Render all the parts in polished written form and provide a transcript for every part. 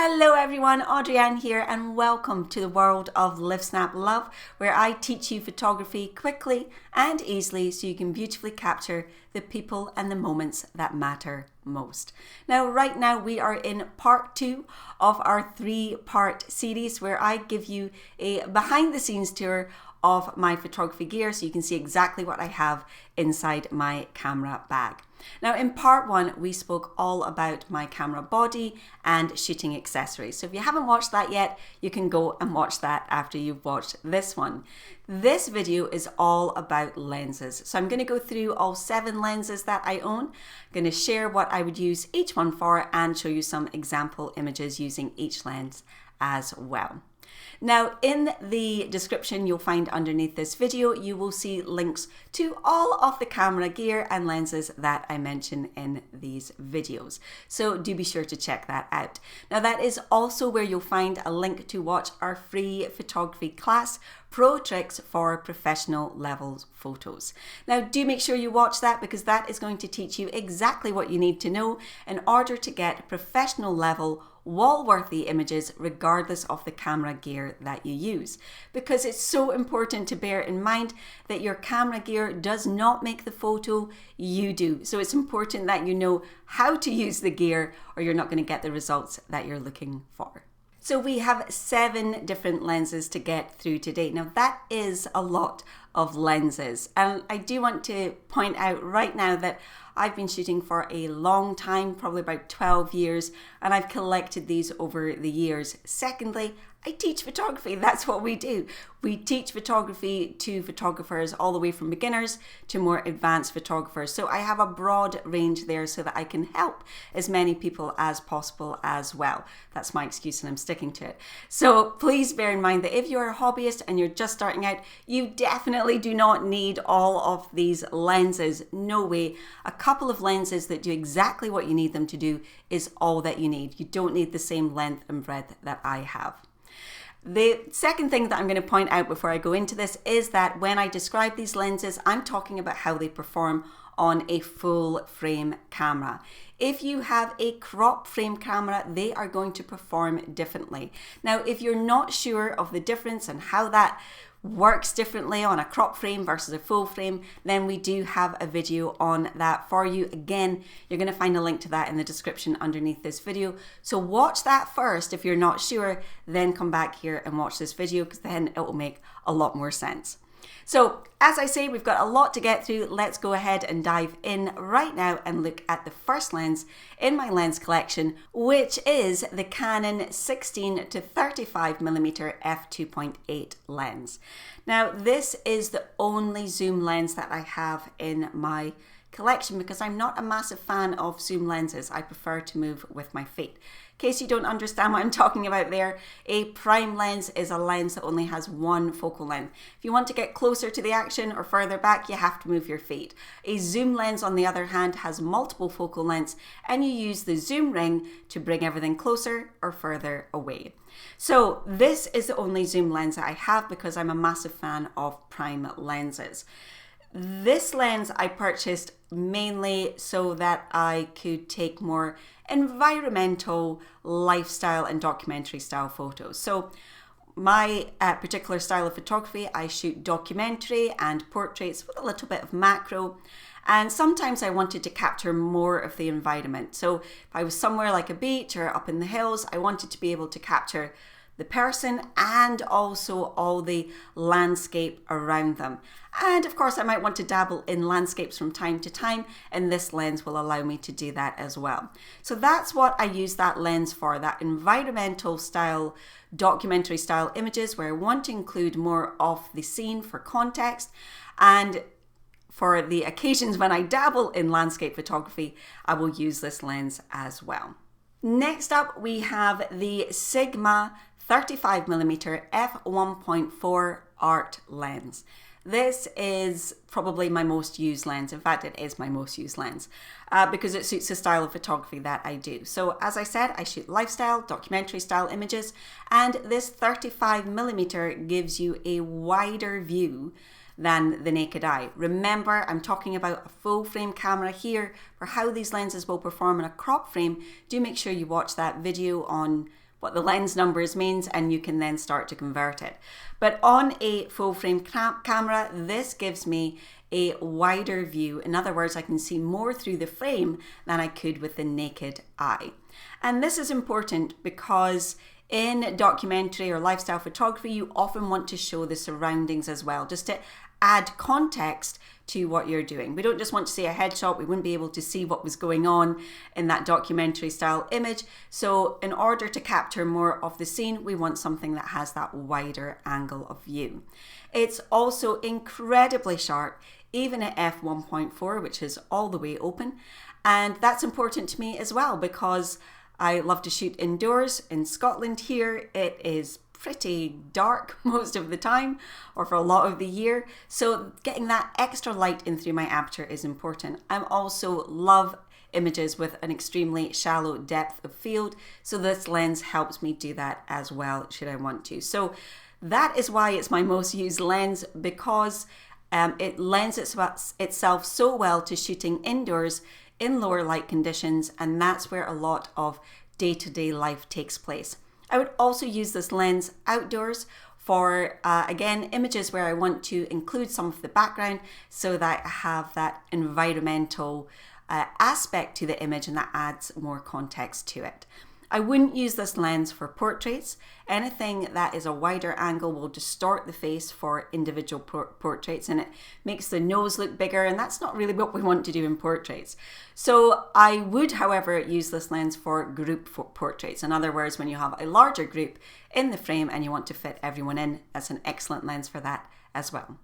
Hello everyone, Adrienne here and welcome to the world of Live Snap Love, where I teach you photography quickly and easily so you can beautifully capture the people and the moments that matter most. Now, right now we are in part 2 of our 3-part series where I give you a behind the scenes tour of my photography gear so you can see exactly what I have inside my camera bag. Now in part 1 we spoke all about my camera body and shooting accessories. So if you haven't watched that yet, you can go and watch that after you've watched this one. This video is all about lenses. So I'm going to go through all 7 lenses that I own. I'm going to share what I would use each one for and show you some example images using each lens as well. Now in the description you'll find underneath this video, you will see links to all of the camera gear and lenses that I mention in these videos. So do be sure to check that out. Now that is also where you'll find a link to watch our free photography class, Pro Tricks for Professional Level Photos. Now do make sure you watch that because that is going to teach you exactly what you need to know in order to get professional level wall-worthy images regardless of the camera gear that you use, because it's so important to bear in mind that your camera gear does not make the photo, you do. So it's important that you know how to use the gear or you're not going to get the results that you're looking for. So we have 7 different lenses to get through today. Now that is a lot of lenses, and I do want to point out right now that I've been shooting for a long time, probably about 12 years, and I've collected these over the years. Secondly, I teach photography. That's what we do. We teach photography to photographers all the way from beginners to more advanced photographers. So I have a broad range there so that I can help as many people as possible as well. That's my excuse and I'm sticking to it. So please bear in mind that if you're a hobbyist and you're just starting out, you definitely do not need all of these lenses. No way. A couple of lenses that do exactly what you need them to do is all that you need. You don't need the same length and breadth that I have. The second thing that I'm going to point out before I go into this is that when I describe these lenses, I'm talking about how they perform on a full frame camera. If you have a crop frame camera, they are going to perform differently. Now, if you're not sure of the difference and how that works differently on a crop frame versus a full frame, then we do have a video on that for you. Again, you're going to find a link to that in the description underneath this video. So watch that first if you're not sure, then come back here and watch this video because then it will make a lot more sense. So as I say, we've got a lot to get through. Let's go ahead and dive in right now and look at the first lens in my lens collection, which is the Canon 16 to 35 mm f2.8 lens. Now this is the only zoom lens that I have in my collection because I'm not a massive fan of zoom lenses. I prefer to move with my feet. In case you don't understand what I'm talking about there, a prime lens is a lens that only has one focal length. If you want to get closer to the action or further back, you have to move your feet. A zoom lens, on the other hand, has multiple focal lengths and you use the zoom ring to bring everything closer or further away. So this is the only zoom lens that I have because I'm a massive fan of prime lenses. This lens I purchased mainly so that I could take more environmental, lifestyle and documentary style photos. So my particular style of photography, I shoot documentary and portraits with a little bit of macro, and sometimes I wanted to capture more of the environment. So if I was somewhere like a beach or up in the hills, I wanted to be able to capture the person and also all the landscape around them. And of course I might want to dabble in landscapes from time to time, and this lens will allow me to do that as well. So that's what I use that lens for, that environmental style, documentary style images where I want to include more of the scene for context, and for the occasions when I dabble in landscape photography, I will use this lens as well. Next up we have the Sigma 35 mm f1.4 art lens. This is probably my most used lens. In fact, it is my most used lens because it suits the style of photography that I do. So as I said, I shoot lifestyle, documentary style images, and this 35 mm gives you a wider view than the naked eye. Remember, I'm talking about a full frame camera here. For how these lenses will perform in a crop frame, do make sure you watch that video on what the lens numbers means, and you can then start to convert it. But on a full frame camera, this gives me a wider view. In other words, I can see more through the frame than I could with the naked eye. And this is important because in documentary or lifestyle photography, you often want to show the surroundings as well, just to add context to what you're doing. We don't just want to see a headshot. We wouldn't be able to see what was going on in that documentary style image. So in order to capture more of the scene, we want something that has that wider angle of view. It's also incredibly sharp, even at f1.4, which is all the way open. And that's important to me as well, because I love to shoot indoors. In Scotland here, it is pretty dark most of the time, or for a lot of the year. So getting that extra light in through my aperture is important. I also love images with an extremely shallow depth of field. So this lens helps me do that as well, should I want to. So that is why it's my most used lens, because it lends itself so well to shooting indoors in lower light conditions, and that's where a lot of day-to-day life takes place. I would also use this lens outdoors for, again, images where I want to include some of the background so that I have that environmental aspect to the image, and that adds more context to it. I wouldn't use this lens for portraits. Anything that is a wider angle will distort the face for individual portraits, and it makes the nose look bigger, and that's not really what we want to do in portraits. So I would, however, use this lens for group portraits. In other words, when you have a larger group in the frame and you want to fit everyone in, that's an excellent lens for that as well.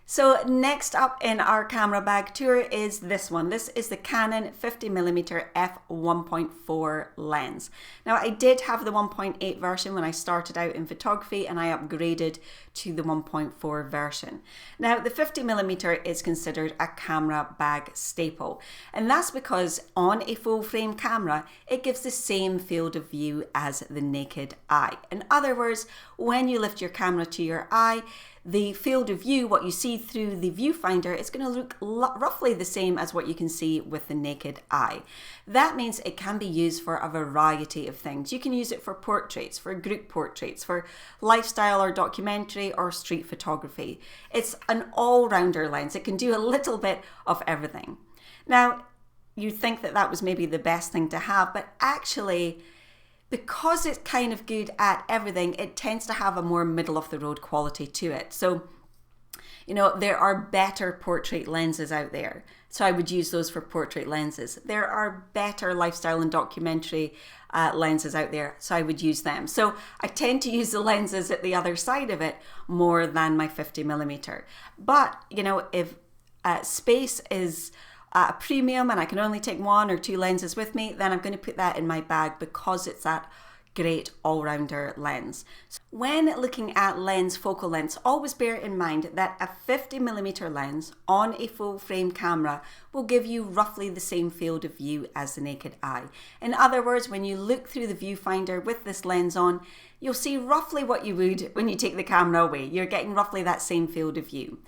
So next up in our camera bag tour is this one. This is the Canon 50mm f1.4 lens. Now I did have the 1.8 version when I started out in photography, and I upgraded to the 1.4 version. Now the 50mm is considered a camera bag staple, and that's because on a full frame camera it gives the same field of view as the naked eye. In other words, when you lift your camera to your eye, the field of view, what you see through the viewfinder, is going to look roughly the same as what you can see with the naked eye. That means it can be used for a variety of things. You can use it for portraits, for group portraits, for lifestyle or documentary or street photography. It's an all-rounder lens. It can do a little bit of everything. Now, you'd think that that was maybe the best thing to have, but actually, because it's kind of good at everything, it tends to have a more middle of the road quality to it. So, you know, there are better portrait lenses out there. So I would use those for portrait lenses. There are better lifestyle and documentary lenses out there. So I would use them. So I tend to use the lenses at the other side of it more than my 50mm. But, you know, if space is a premium and I can only take 1 or 2 lenses with me, then I'm going to put that in my bag because it's that great all-rounder lens. So when looking at lens focal lengths, always bear in mind that a 50mm lens on a full frame camera will give you roughly the same field of view as the naked eye. In other words, when you look through the viewfinder with this lens on, you'll see roughly what you would when you take the camera away. You're getting roughly that same field of view.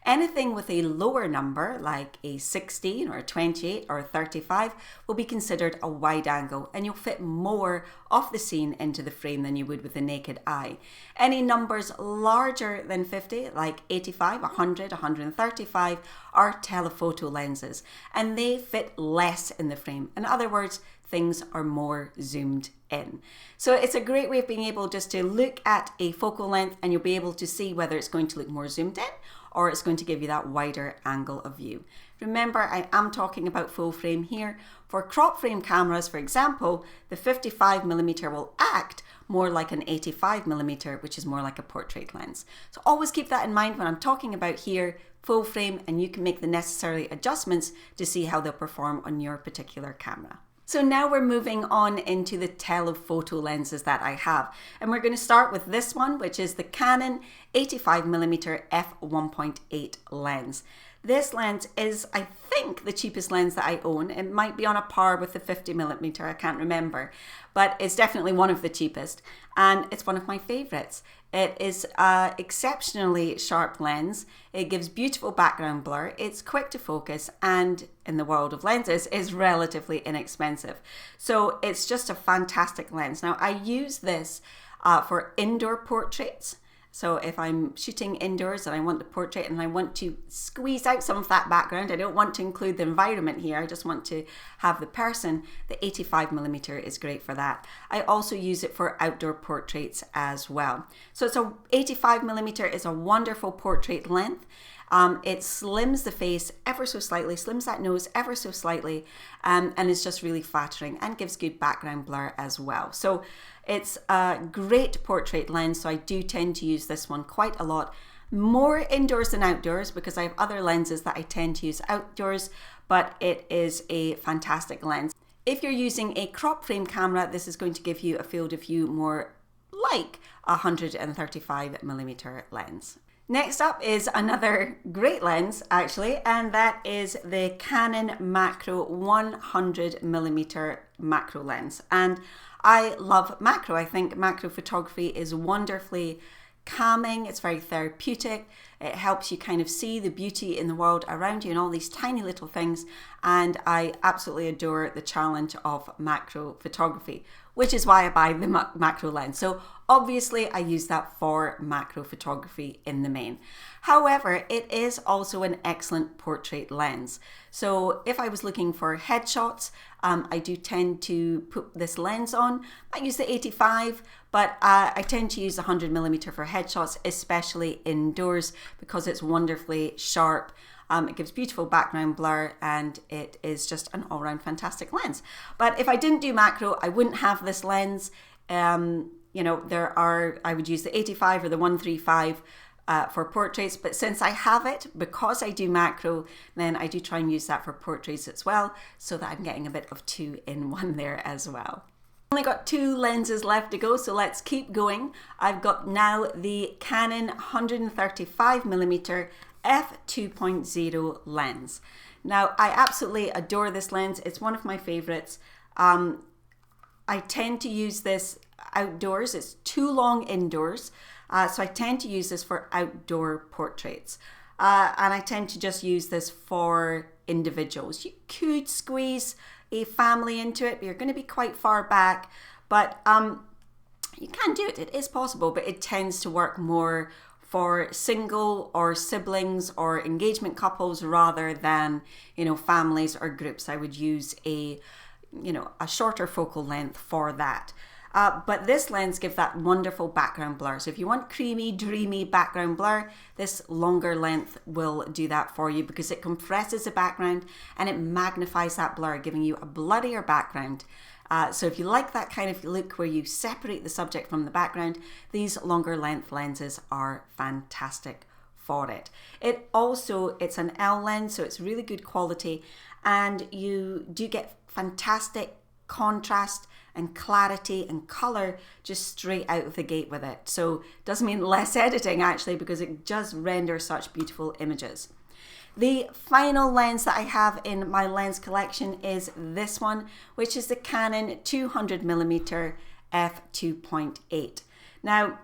Anything with a lower number, like a 16 or a 28 or a 35, will be considered a wide angle, and you'll fit more of the scene into the frame than you would with the naked eye. Any numbers larger than 50, like 85, 100, 135, are telephoto lenses, and they fit less in the frame. In other words, things are more zoomed in. So it's a great way of being able just to look at a focal length, and you'll be able to see whether it's going to look more zoomed in or it's going to give you that wider angle of view. Remember, I am talking about full frame here. For crop frame cameras, for example, the 55mm will act more like an 85mm, which is more like a portrait lens. So always keep that in mind when I'm talking about here full frame, and you can make the necessary adjustments to see how they'll perform on your particular camera. So now we're moving on into the telephoto lenses that I have. And we're going to start with this one, which is the Canon 85mm f1.8 lens. This lens is, I think, the cheapest lens that I own. It might be on a par with the 50mm, I can't remember, but it's definitely one of the cheapest, and it's one of my favorites. It is an exceptionally sharp lens. It gives beautiful background blur. It's quick to focus, and in the world of lenses is relatively inexpensive. So it's just a fantastic lens. Now I use this for indoor portraits. So if I'm shooting indoors and I want the portrait and I want to squeeze out some of that background, I don't want to include the environment here, I just want to have the person, the 85mm is great for that. I also use it for outdoor portraits as well. So it's a 85mm is a wonderful portrait length. It slims the face ever so slightly, slims that nose ever so slightly, and is just really flattering and gives good background blur as well. So it's a great portrait lens, so I do tend to use this one quite a lot. More indoors than outdoors because I have other lenses that I tend to use outdoors, but it is a fantastic lens. If you're using a crop frame camera, this is going to give you a field of view more like a 135mm lens. Next up is another great lens actually, and that is the Canon Macro 100mm macro lens. And I love macro. I think macro photography is wonderfully calming. It's very therapeutic. It helps you kind of see the beauty in the world around you and all these tiny little things. And I absolutely adore the challenge of macro photography, which is why I buy the macro lens. So obviously I use that for macro photography in the main. However, it is also an excellent portrait lens. So if I was looking for headshots, I do tend to put this lens on. I use the 85, but I tend to use the 100mm for headshots, especially indoors, because it's wonderfully sharp. It gives beautiful background blur, and it is just an all-round fantastic lens. But if I didn't do macro, I wouldn't have this lens. You know, I would use the 85 or the 135 for portraits, but since I have it, because I do macro, then I do try and use that for portraits as well, so that I'm getting a bit of 2-in-1 there as well. Only got 2 lenses left to go, so let's keep going. I've got now the Canon 135mm F2.8 lens. Now, I absolutely adore this lens. It's one of my favorites. I tend to use this outdoors. It's too long indoors, so I tend to use this for outdoor portraits. And I tend to just use this for individuals. You could squeeze a family into it, but you're going to be quite far back. But you can do it. It is possible, but it tends to work more for single or siblings or engagement couples rather than, you know, families or groups. I would use a shorter focal length for that. But this lens gives that wonderful background blur. So if you want creamy, dreamy background blur, this longer length will do that for you because it compresses the background and it magnifies that blur, giving you a bloodier background. So if you like that kind of look where you separate the subject from the background, these longer length lenses are fantastic for it. It's an L lens, so it's really good quality, and you do get fantastic contrast and clarity and color just straight out of the gate with it. So it doesn't mean less editing actually, because it just renders such beautiful images. The final lens that I have in my lens collection is this one, which is the Canon 200mm f2.8. Now,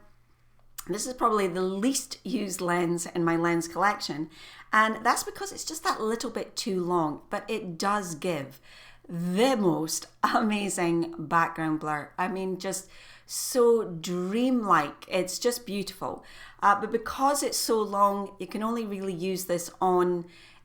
this is probably the least used lens in my lens collection, and that's because it's just that little bit too long, but it does give the most amazing background blur. I mean, just so dreamlike. It's just beautiful. But because it's so long, you can only really use this on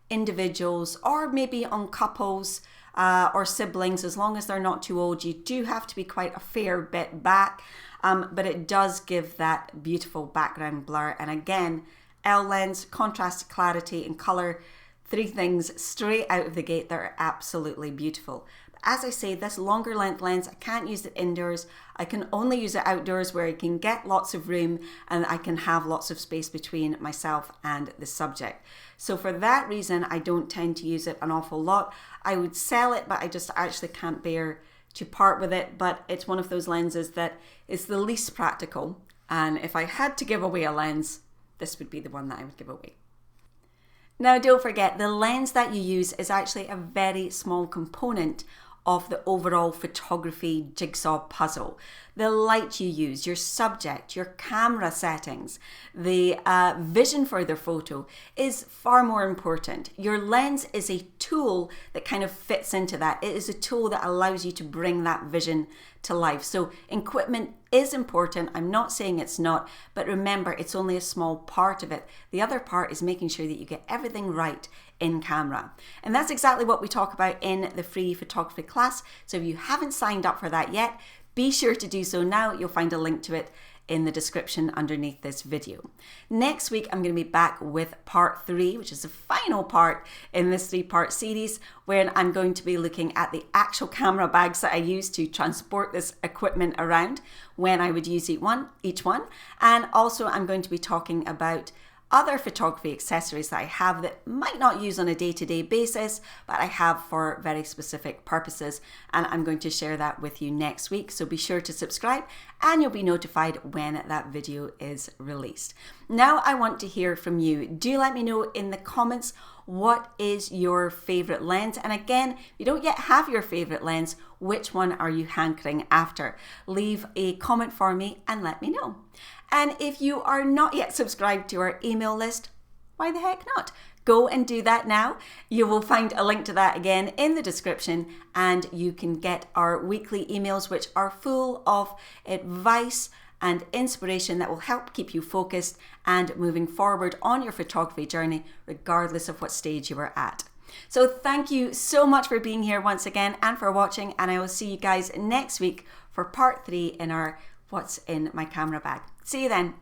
individuals or maybe on couples or siblings. As long as they're not too old, you do have to be quite a fair bit back. But it does give that beautiful background blur. And again, L lens, contrast, clarity, and color. 3 things straight out of the gate that are absolutely beautiful. But as I say, this longer length lens, I can't use it indoors. I can only use it outdoors where I can get lots of room and I can have lots of space between myself and the subject. So for that reason, I don't tend to use it an awful lot. I would sell it, but I just actually can't bear to part with it. But it's one of those lenses that is the least practical. And if I had to give away a lens, this would be the one that I would give away. Now, don't forget, the lens that you use is actually a very small component of the overall photography jigsaw puzzle. The light you use, your subject, your camera settings, the vision for the photo is far more important. Your lens is a tool that kind of fits into that. It is a tool that allows you to bring that vision to life. So equipment is important. I'm not saying it's not, but remember, it's only a small part of it. The other part is making sure that you get everything right in camera. And that's exactly what we talk about in the free photography class. So if you haven't signed up for that yet, be sure to do so now. You'll find a link to it in the description underneath this video. Next week, I'm going to be back with part 3, which is the final part in this 3-part series, where I'm going to be looking at the actual camera bags that I use to transport this equipment around, when I would use each one. And also I'm going to be talking about other photography accessories that I have that might not use on a day-to-day basis, but I have for very specific purposes. And I'm going to share that with you next week. So be sure to subscribe and you'll be notified when that video is released. Now I want to hear from you. Do let me know in the comments, what is your favorite lens? And again, if you don't yet have your favorite lens, which one are you hankering after? Leave a comment for me and let me know. And if you are not yet subscribed to our email list, why the heck not? Go and do that now. You will find a link to that again in the description, and you can get our weekly emails, which are full of advice and inspiration that will help keep you focused and moving forward on your photography journey, regardless of what stage you are at. So thank you so much for being here once again and for watching, and I will see you guys next week for part 3 in our What's in My Camera Bag. See you then.